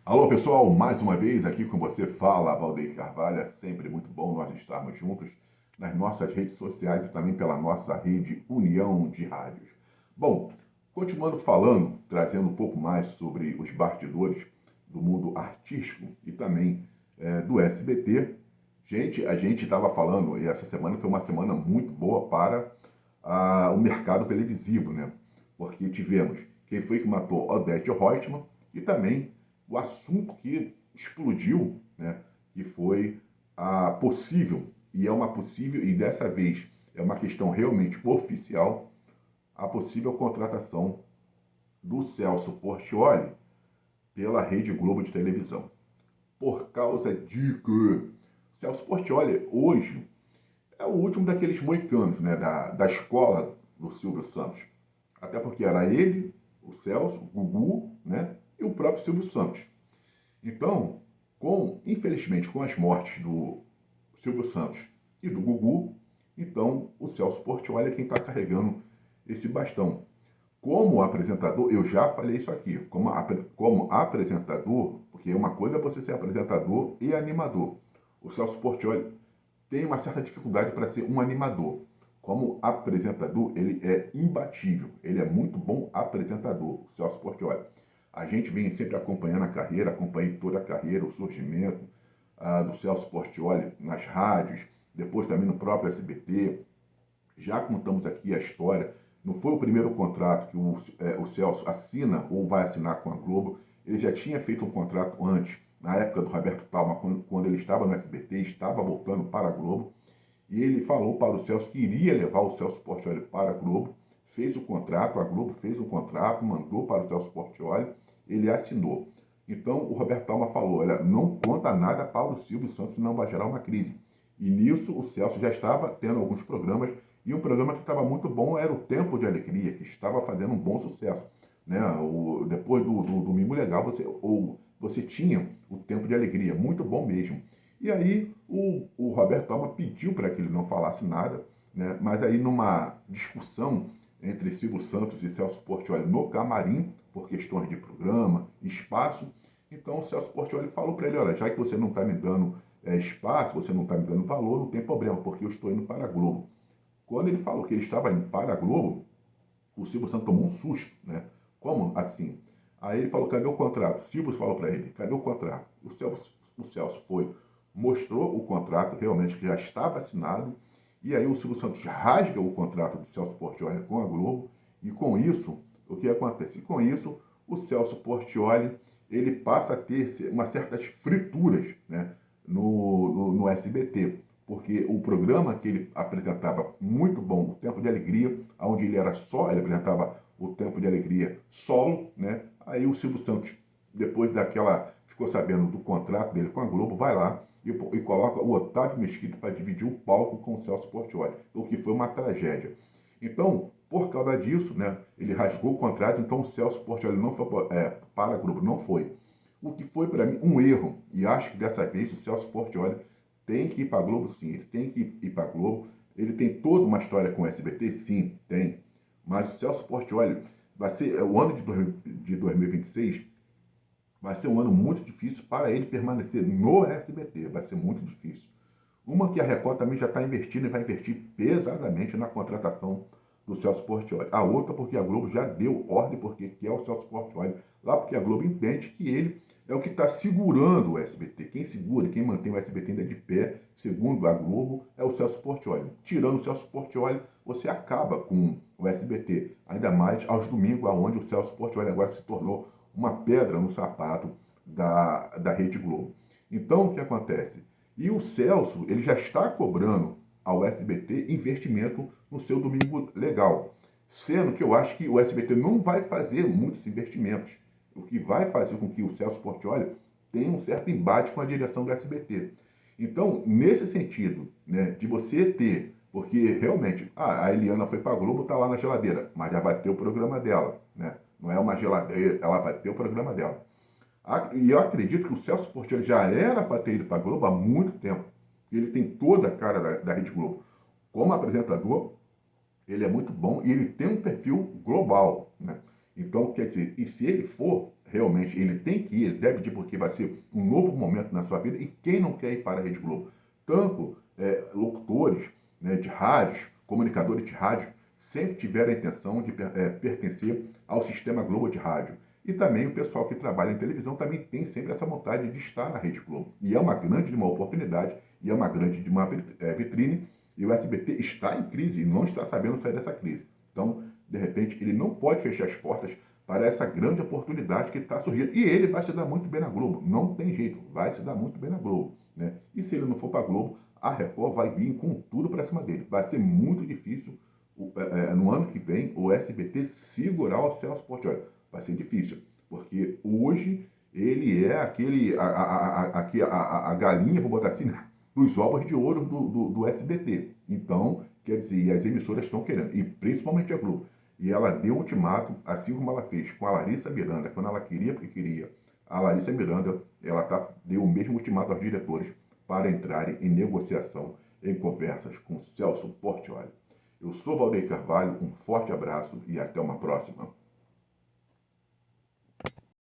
Alô pessoal, mais uma vez aqui com você fala Valdeir Carvalho, é sempre muito bom nós estarmos juntos nas nossas redes sociais e também pela nossa rede União de Rádios. Bom, continuando falando, trazendo um pouco mais sobre os bastidores do mundo artístico e também do SBT, a gente estava falando, e essa semana foi uma semana muito boa para o mercado televisivo, né? Porque tivemos quem foi que matou Odete Roitman e também o assunto que explodiu, né, que foi a possível, e é uma possível, e dessa vez é uma questão realmente oficial, a possível contratação do Celso Portiolli pela Rede Globo de televisão. Por causa de que Celso Portiolli hoje é o último daqueles moicanos, né, da escola do Silvio Santos. Até porque era ele, o Celso, o Gugu, né, e o próprio Silvio Santos. Então, infelizmente, com as mortes do Silvio Santos e do Gugu, então o Celso Portiolli é quem está carregando esse bastão. Como apresentador, eu já falei isso aqui, como apresentador, porque uma coisa é você ser apresentador e animador. O Celso Portiolli tem uma certa dificuldade para ser um animador. Como apresentador, ele é imbatível, ele é muito bom apresentador, o Celso Portiolli. A gente vem sempre acompanhando a carreira, acompanhei toda a carreira, o surgimento do Celso Portiolli nas rádios, depois também no próprio SBT. Já contamos aqui a história. Não foi o primeiro contrato que o Celso assina ou vai assinar com a Globo. Ele já tinha feito um contrato antes, na época do Roberto Palma, quando ele estava no SBT, estava voltando para a Globo. E ele falou para o Celso que iria levar o Celso Portiolli para a Globo. Fez o contrato, a Globo fez o contrato, mandou para o Celso Portiolli, ele assinou. Então o Roberto Palma falou: olha, não conta nada para o Silvio Santos, senão vai gerar uma crise. E nisso o Celso já estava tendo alguns programas, e um programa que estava muito bom era o Tempo de Alegria, que estava fazendo um bom sucesso. Né? Depois do Domingo Legal, você tinha o Tempo de Alegria, muito bom mesmo. E aí o Roberto Palma pediu para que ele não falasse nada, né? Mas aí numa discussão entre Silvio Santos e Celso Portiolli no camarim, por questões de programa, espaço, então o Celso Portiolli falou para ele: olha, já que você não está me dando espaço, você não está me dando valor, não tem problema, porque eu estou indo para a Globo. Quando ele falou que ele estava indo para a Globo, o Silvio Santos tomou um susto, né? Como assim? Aí ele falou: cadê o contrato? O Silvio falou para ele: cadê o contrato? O Celso foi, mostrou o contrato realmente que já estava assinado, e aí o Silvio Santos rasga o contrato do Celso Portiolli com a Globo, e com isso, o que acontece? E com isso, o Celso Portiolli ele passa a ter umas certas frituras, né, no SBT, porque o programa que ele apresentava muito bom, o Tempo de Alegria, onde ele apresentava o Tempo de Alegria solo, né? Aí o Silvio Santos, depois ficou sabendo do contrato dele com a Globo, vai lá e coloca o Otávio Mesquita para dividir o palco com o Celso Portiolli, o que foi uma tragédia. Então, por causa disso, né, ele rasgou o contrato, então o Celso Portiolli não foi para a Globo, não foi. O que foi para mim um erro, e acho que dessa vez o Celso Portiolli tem que ir para a Globo, sim, ele tem que ir para a Globo. Ele tem toda uma história com o SBT, sim, tem. Mas o Celso Portiolli vai ser o ano de 2026 vai ser um ano muito difícil para ele permanecer no SBT, vai ser muito difícil. Uma que a Record também já está investindo e vai investir pesadamente na contratação do Celso Portiolli. A outra porque a Globo já deu ordem porque quer o Celso Portiolli lá, porque a Globo entende que ele é o que está segurando o SBT. Quem segura, quem mantém o SBT ainda de pé, segundo a Globo, é o Celso Portiolli. Tirando o Celso Portiolli, você acaba com o SBT. Ainda mais aos domingos, onde o Celso Portiolli agora se tornou uma pedra no sapato da Rede Globo. Então, o que acontece? E o Celso, ele já está cobrando ao SBT investimento no seu Domingo Legal. Sendo que eu acho que o SBT não vai fazer muitos investimentos. O que vai fazer com que o Celso Portiolli tenha um certo embate com a direção do SBT. Então, nesse sentido, né, de você ter, porque realmente, a Eliana foi para a Globo, está lá na geladeira, mas já vai ter o programa dela, né? Não é uma geladeira, ela vai ter o programa dela. E eu acredito que o Celso Portiolli já era para ter ido para a Globo há muito tempo. Ele tem toda a cara da Rede Globo. Como apresentador, ele é muito bom e ele tem um perfil global, né? Então, quer dizer, e se ele for, realmente ele tem que ir, ele deve ir, porque vai ser um novo momento na sua vida. E quem não quer ir para a Rede Globo? Tanto locutores, né, de rádios, comunicadores de rádio, sempre tiveram a intenção de pertencer ao Sistema Globo de rádio. E também o pessoal que trabalha em televisão também tem sempre essa vontade de estar na Rede Globo. E é uma grande uma oportunidade, e é uma grande de uma vitrine, e o SBT está em crise e não está sabendo sair dessa crise. Então, de repente, ele não pode fechar as portas para essa grande oportunidade que está surgindo. E ele vai se dar muito bem na Globo. Não tem jeito, vai se dar muito bem na Globo. Né? E se ele não for para a Globo, a Record vai vir com tudo para cima dele. Vai ser muito difícil, no ano que vem, o SBT segurar o Celso Portiolli. Vai ser difícil, porque hoje ele é a galinha, vou botar assim, né, dos ovos de ouro do SBT. Então, quer dizer, e as emissoras estão querendo, e principalmente a Globo. E ela deu um ultimato, assim como ela fez com a Larissa Miranda, quando ela queria, porque queria. A Larissa Miranda, deu o mesmo ultimato aos diretores para entrarem em negociação, em conversas com Celso Portiolli. Eu sou Valdeir Carvalho, um forte abraço e até uma próxima.